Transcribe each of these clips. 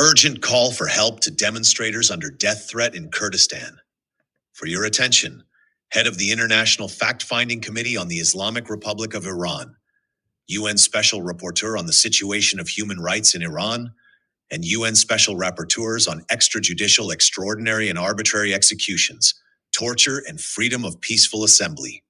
Urgent call for help to demonstrators under death threat in Kurdistan. For your attention, head of the International Fact-Finding Committee on the Islamic Republic of Iran, UN Special Rapporteur on the Situation of Human Rights in Iran, and UN Special Rapporteurs on Extrajudicial Extraordinary and Arbitrary Executions, Torture and Freedom of Peaceful Assembly,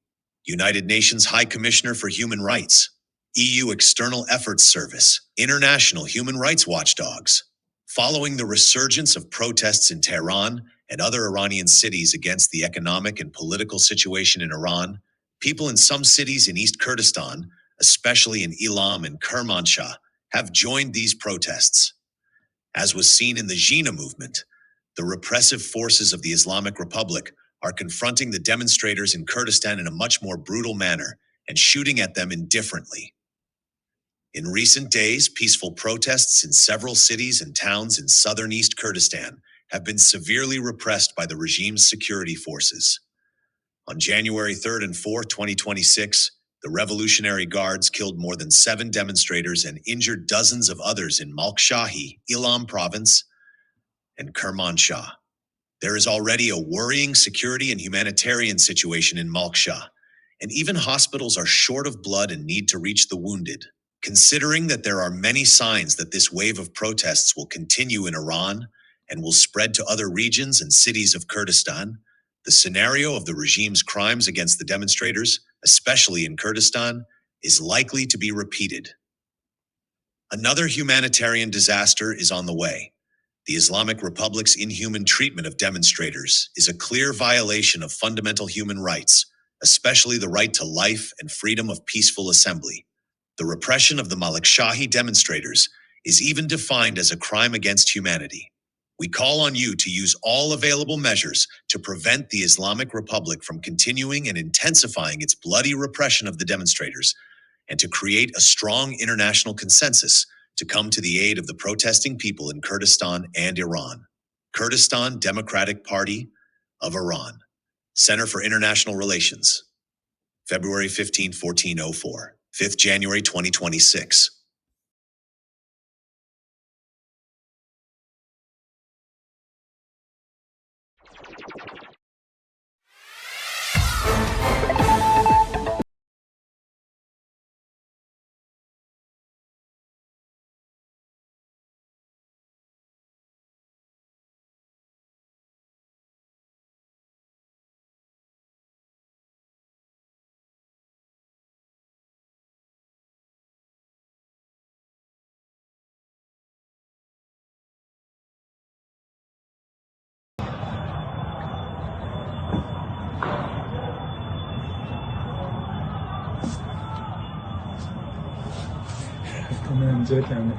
United Nations High Commissioner for Human Rights, EU External Efforts Service, International Human Rights Watchdogs. Following the resurgence of protests in Tehran and other Iranian cities against the economic and political situation in Iran, people in some cities in East Kurdistan, especially in Elam and Kermanshah, have joined these protests. As was seen in the jîhanê movement, the repressive forces of the Islamic Republic are confronting the demonstrators in Kurdistan in a much more brutal manner and shooting at them indifferently. In recent days, peaceful protests in several cities and towns in southern East Kurdistan have been severely repressed by the regime's security forces. On January 3rd and 4th, 2026, the Revolutionary Guards killed more than 7 demonstrators and injured dozens of others in Malkshahi, Elam province, and Kermanshah. There is already a worrying security and humanitarian situation in Malkshahi, and even hospitals are short of blood and need to reach the wounded. Considering that there are many signs that this wave of protests will continue in Iran and will spread to other regions and cities of Kurdistan, the scenario of the regime's crimes against the demonstrators, especially in Kurdistan, is likely to be repeated. Another humanitarian disaster is on the way. The Islamic Republic's inhuman treatment of demonstrators is a clear violation of fundamental human rights, especially the right to life and freedom of peaceful assembly. The repression of the Malkshahi demonstrators is even defined as a crime against humanity. We call on you to use all available measures to prevent the Islamic Republic from continuing and intensifying its bloody repression of the demonstrators, and to create a strong international consensus to come to the aid of the protesting people in Kurdistan and Iran. Kurdistan Democratic Party of Iran. Center for International Relations. February 15, 1404. 5th January 2026. جêrîn